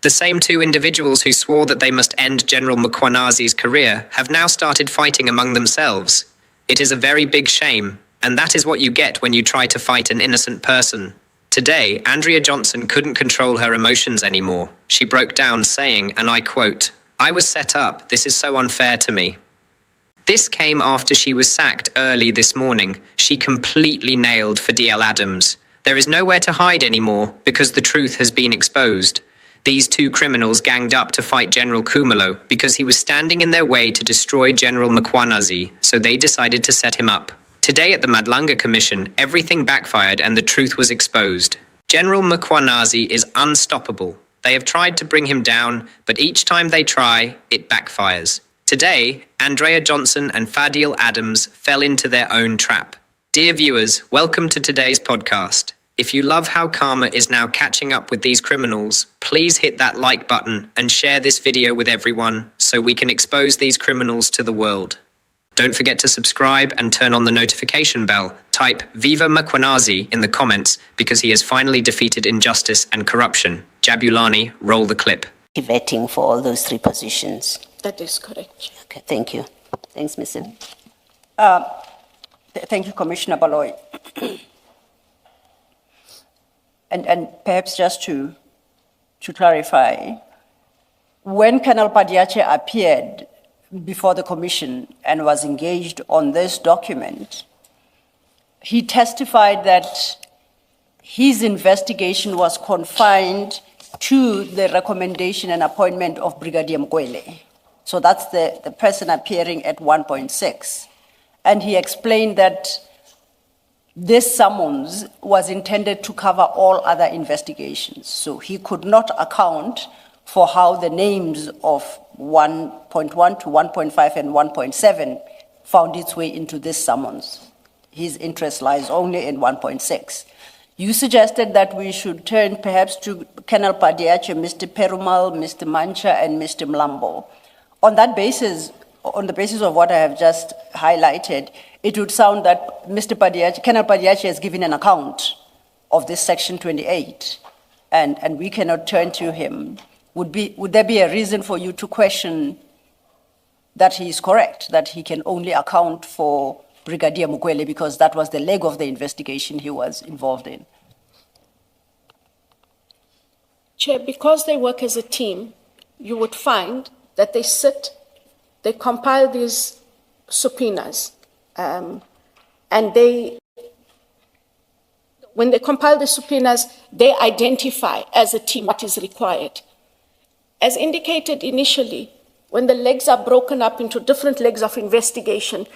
The same two individuals who swore that they must end General Mkhwanazi's career have now started fighting among themselves. It is a very big shame, and that is what you get when you try to fight an innocent person. Today, Andrea Johnson couldn't control her emotions anymore. She broke down saying, and I quote, "I was set up. This is so unfair to me." This came after she was sacked early this morning. She completely nailed Fadiel Adams. There is nowhere to hide anymore because the truth has been exposed. These two criminals ganged up to fight General Khumalo because he was standing in their way to destroy General Mkhwanazi, so they decided to set him up. Today at the Madlanga Commission, everything backfired and the truth was exposed. General Mkhwanazi is unstoppable. They have tried to bring him down, but each time they try, it backfires. Today, Andrea Johnson and Fadiel Adams fell into their own trap. Dear viewers, welcome to today's podcast. If you love how karma is now catching up with these criminals, please hit that like button and share this video with everyone so we can expose these criminals to the world. Don't forget to subscribe and turn on the notification bell. Type Viva Mkhwanazi in the comments because he has finally defeated injustice and corruption. Jabulani, roll the clip. Vetting for all those three positions. That is correct. Okay, thank you. Thanks, Mr. Thank you, Commissioner Baloy. And perhaps just to clarify, when Colonel Padiache appeared before the commission and was engaged on this document, he testified that his investigation was confined to the recommendation and appointment of Brigadier Mkhwanazi. So that's the person appearing at 1.6. And he explained that this summons was intended to cover all other investigations. So he could not account for how the names of 1.1 to 1.5 and 1.7 found its way into this summons. His interest lies only in 1.6. You suggested that we should turn perhaps to Colonel Padiache, Mr. Perumal, Mr. Mancha, and Mr. Mlambo. On that basis, on the basis of what I have just highlighted, it would sound that Mr. Padiache, Colonel Padiache has given an account of this Section 28, and we cannot turn to him. Would there be a reason for you to question that he is correct, that he can only account for Brigadier Mkhwanazi because that was the leg of the investigation he was involved in? Chair, because they work as a team, you would find that they compile these subpoenas, and when they compile the subpoenas, they identify as a team what is required. As indicated initially, when the legs are broken up into different legs of investigation,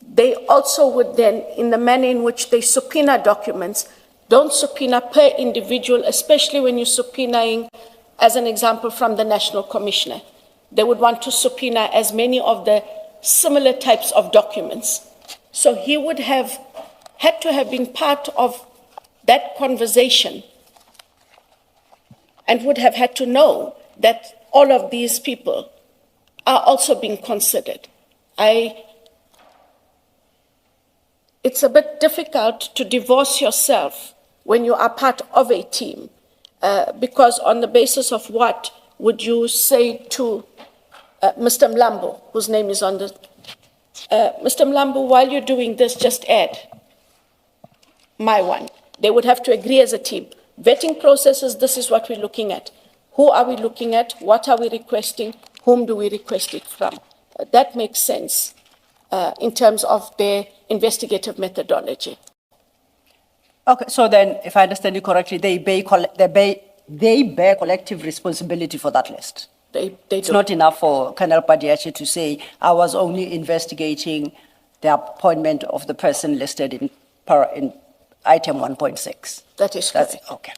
they also would then, in the manner in which they subpoena documents, don't subpoena per individual, especially when you're subpoenaing, as an example, from the National Commissioner. They would want to subpoena as many of the similar types of documents. So he would have had to have been part of that conversation and would have had to know that all of these people are also being considered. It's a bit difficult to divorce yourself when you are part of a team, because on the basis of what would you say to Mr. Mlambo, whose name is on the... Mr. Mlambo, while you're doing this, just add my one. They would have to agree as a team. Vetting processes, this is what we're looking at. Who are we looking at? What are we requesting? Whom do we request it from? That makes sense in terms of their investigative methodology. Okay, so then, if I understand you correctly, they bear collective responsibility for that list. It's not enough for Colonel Padiache to say, I was only investigating the appointment of the person listed in item 1.6. That is correct. Okay.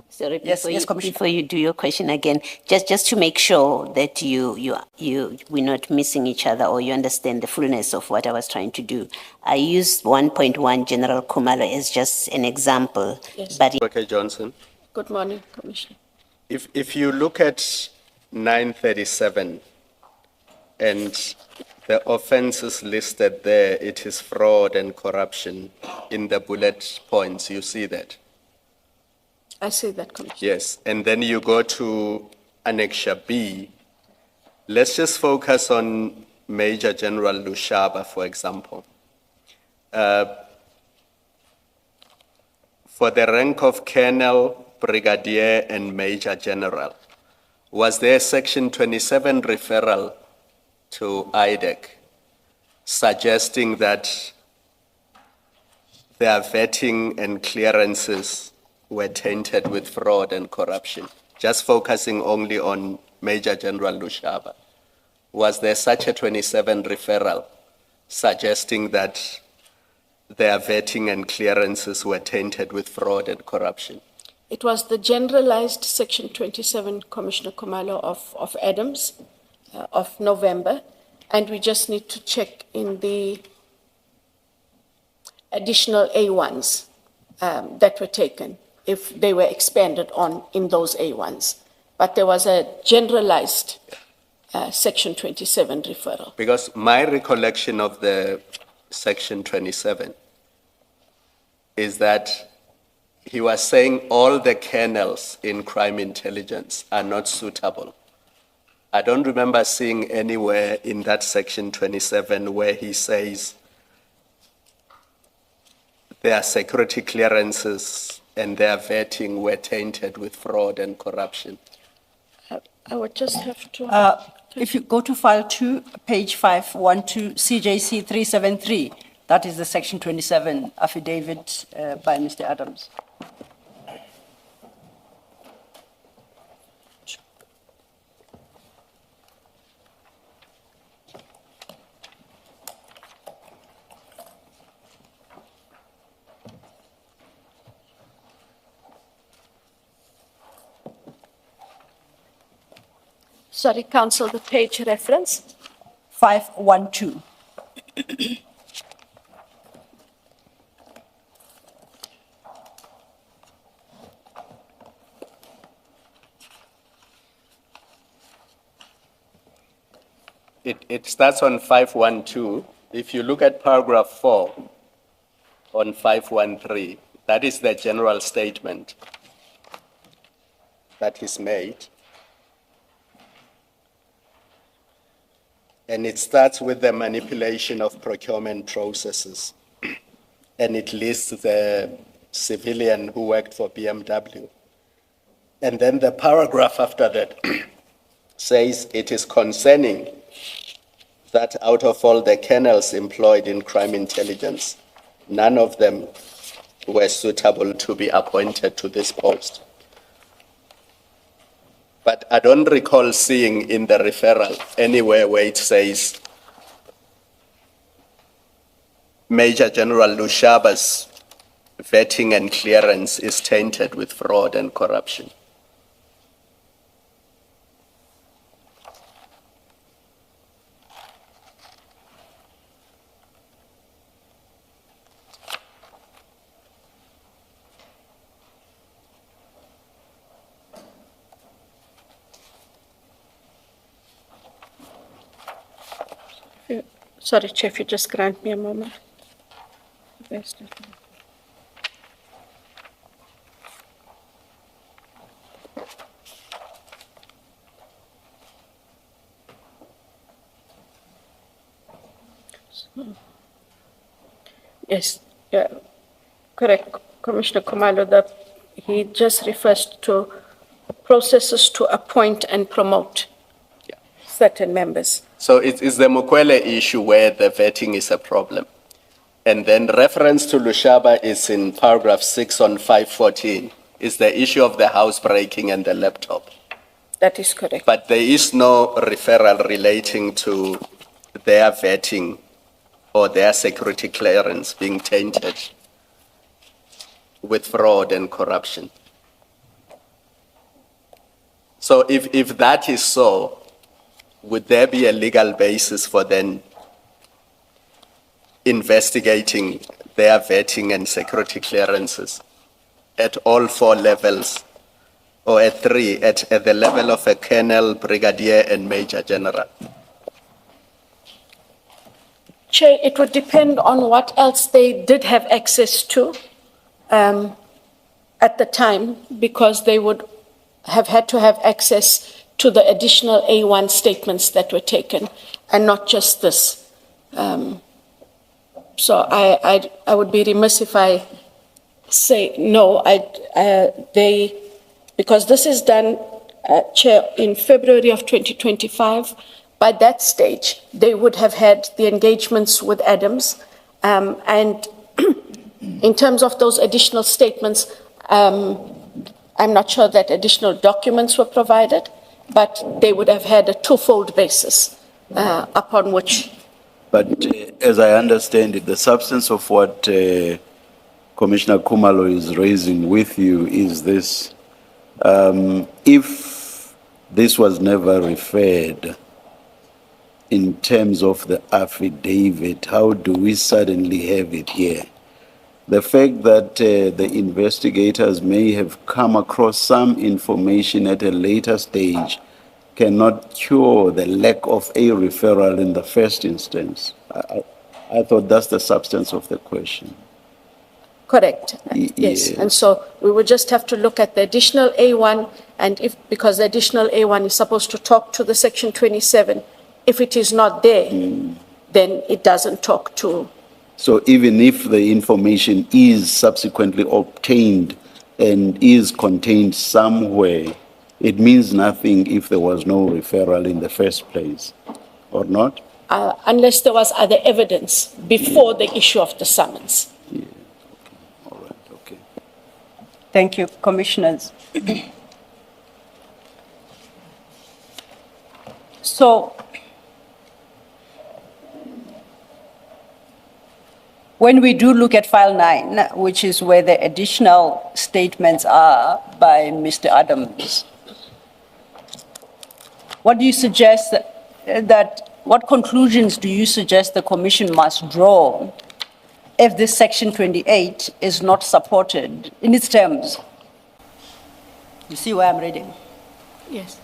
Sorry, Yes, before you do your question again, just to make sure that we're not missing each other or you understand the fullness of what I was trying to do. I used 1.1 General Khumalo as just an example. Yes. But Andrea Johnson. Good morning, Commissioner. If you look at 937 and the offenses listed there, it is fraud and corruption in the bullet points. You see that? I see that, Commissioner. Yes, and then you go to Annexure B. Let's just focus on Major General Lushaba, for example. For the rank of Colonel, Brigadier, and Major General, was there a Section 27 referral to IDEC suggesting that their vetting and clearances were tainted with fraud and corruption? Just focusing only on Major General Lushaba. Was there such a 27 referral suggesting that their vetting and clearances were tainted with fraud and corruption? It was the generalized Section 27, Commissioner Khumalo, of Adams of November, and we just need to check in the additional A1s that were taken, if they were expanded on in those A1s. But there was a generalized Section 27 referral. Because my recollection of the Section 27 is that he was saying all the colonels in crime intelligence are not suitable. I don't remember seeing anywhere in that Section 27 where he says their security clearances and their vetting were tainted with fraud and corruption. I would just have to... If you go to file 2, page 512, CJC 373, that is the Section 27 affidavit by Mr. Adams. Sorry, Council, the page reference? 512. It starts on 512. If you look at paragraph 4 on 513, that is the general statement that is made. And it starts with the manipulation of procurement processes. And it lists the civilian who worked for BMW. And then the paragraph after that says it is concerning that out of all the colonels employed in crime intelligence, none of them were suitable to be appointed to this post. But I don't recall seeing in the referral anywhere where it says Major General Lushaba's vetting and clearance is tainted with fraud and corruption. Sorry, Chair, if you just grant me a moment. Yes, yeah, correct, Commissioner Khumalo, that he just refers to processes to appoint and promote certain members. So it's the Mukwele issue where the vetting is a problem. And then reference to Lushaba is in paragraph 6 on 514, is the issue of the housebreaking and the laptop. That is correct. But there is no referral relating to their vetting or their security clearance being tainted with fraud and corruption. So if that is so, would there be a legal basis for then investigating their vetting and security clearances at all 4 levels, or at 3, at the level of a colonel, brigadier, and major general? Chair, it would depend on what else they did have access to. at the time because they would have had to have access to the additional A1 statements that were taken and not just this. So I would be remiss if I say no. Because this is done, Chair, in February of 2025. By that stage, they would have had the engagements with Adams, and in terms of those additional statements, I'm not sure that additional documents were provided, but they would have had a twofold basis upon which. But as I understand it, the substance of what Commissioner Khumalo is raising with you is this. If this was never referred in terms of the affidavit, how do we suddenly have it here? The fact that the investigators may have come across some information at a later stage cannot cure the lack of a referral in the first instance. I thought that's the substance of the question. Correct. Yes. And so we would just have to look at the additional A1, and because the additional A1 is supposed to talk to the Section 27, if it is not there, then it doesn't talk to. So even if the information is subsequently obtained and is contained somewhere, it means nothing if there was no referral in the first place, or not? Unless there was other evidence before the issue of the summons. Yeah, okay, all right, okay. Thank you, Commissioners. So, when we do look at file 9, which is where the additional statements are by Mr. Adams, what do you suggest what conclusions do you suggest the Commission must draw if this Section 28 is not supported in its terms? You see where I'm reading? Yes.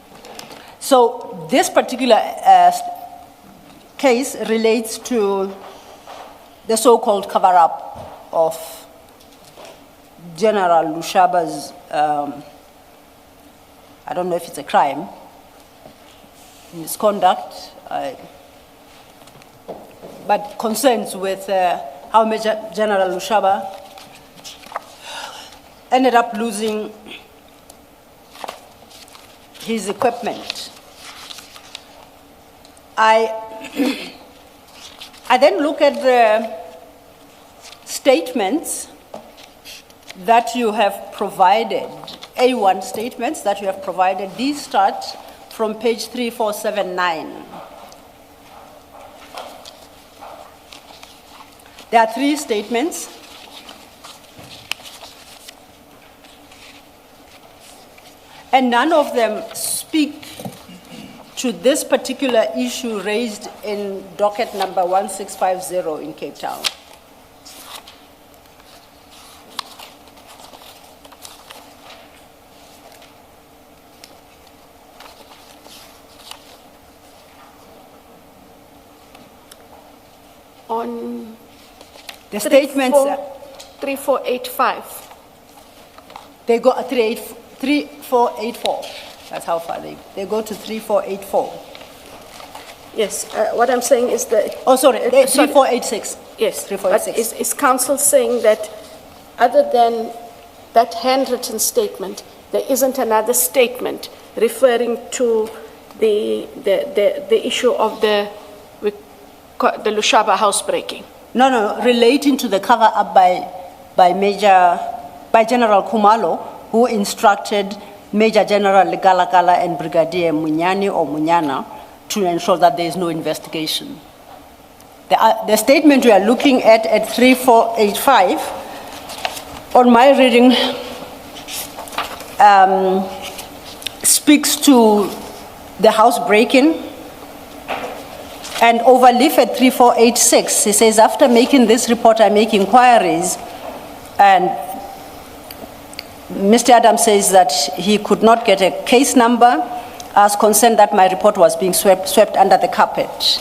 So this particular case relates to the so-called cover-up of General Lushaba's, I don't know if it's a crime, misconduct, but concerns with how Major General Lushaba ended up losing his equipment. I then look at the statements that you have provided, A1 statements that you have provided. These start from page 3479. There are 3 statements. And none of them speak to this particular issue raised in docket number 1650 in Cape Town. On the statements 3485. They go 3484. That's how far they go to 3484. Yes, what I'm saying is that. Oh, sorry, 3486. Yes, 3486. but is council saying that other than that handwritten statement, there isn't another statement referring to the issue of the Lushaba housebreaking? No, relating to the cover-up by General Khumalo, who instructed Major General Galagala and Brigadier Munyani or Munyana to ensure that there is no investigation. The statement we are looking at 3485, on my reading, speaks to the housebreaking. And overleaf at 3486, he says, after making this report, I make inquiries. And Mr. Adams says that he could not get a case number as concerned that my report was being swept under the carpet.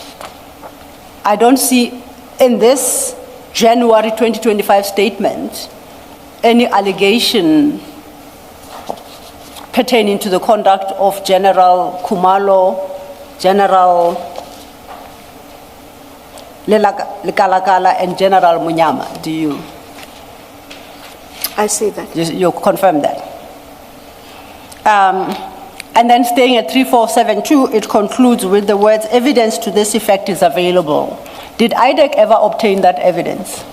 I don't see in this January 2025 statement any allegation pertaining to the conduct of General Khumalo, General Lekalakala, and General Munyama. Do you? I see that. You confirm that? And then staying at 3472, it concludes with the words, evidence to this effect is available. Did IDEC ever obtain that evidence?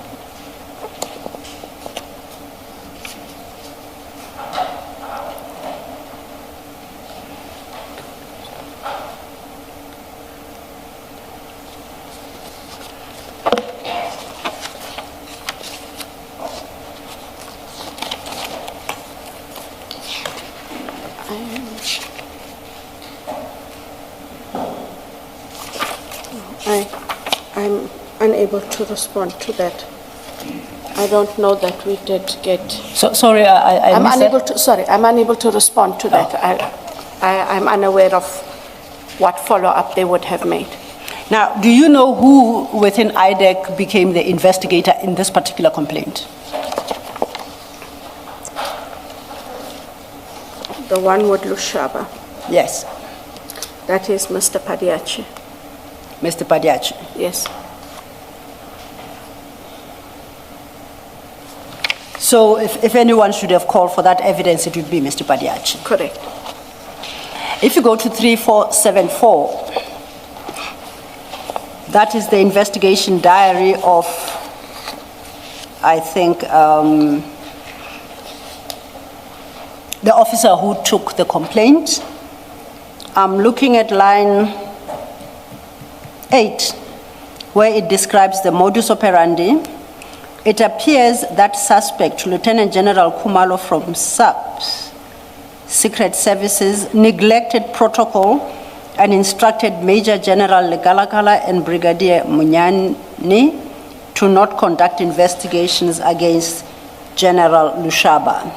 I'm unable to respond to that. I don't know that we did get. So, sorry, I missed that. I'm unable to respond to that. I'm unaware of what follow-up they would have made. Now, do you know who within IDEC became the investigator in this particular complaint? The one with Lushaba, Yes, that is Mr. Padiachi. Mr. Padiachi. Yes. So if anyone should have called for that evidence, it would be Mr. Padiachi. Correct. If you go to 3474, that is the investigation diary of, I think, the officer who took the complaint. I'm looking at line 8, where it describes the modus operandi. It appears that suspect, Lieutenant General Khumalo from Secret Services, neglected protocol and instructed Major General Lekalakala and Brigadier Munyani to not conduct investigations against General Lushaba.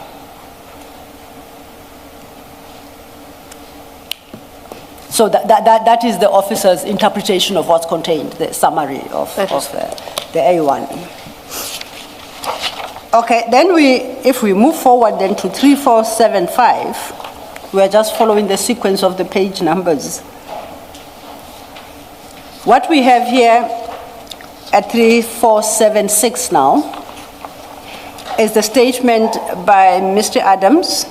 So that is the officer's interpretation of what's contained, the summary of the A1. Okay, then if we move forward then to 3475, we're just following the sequence of the page numbers. What we have here at 3476 now is the statement by Mr. Adams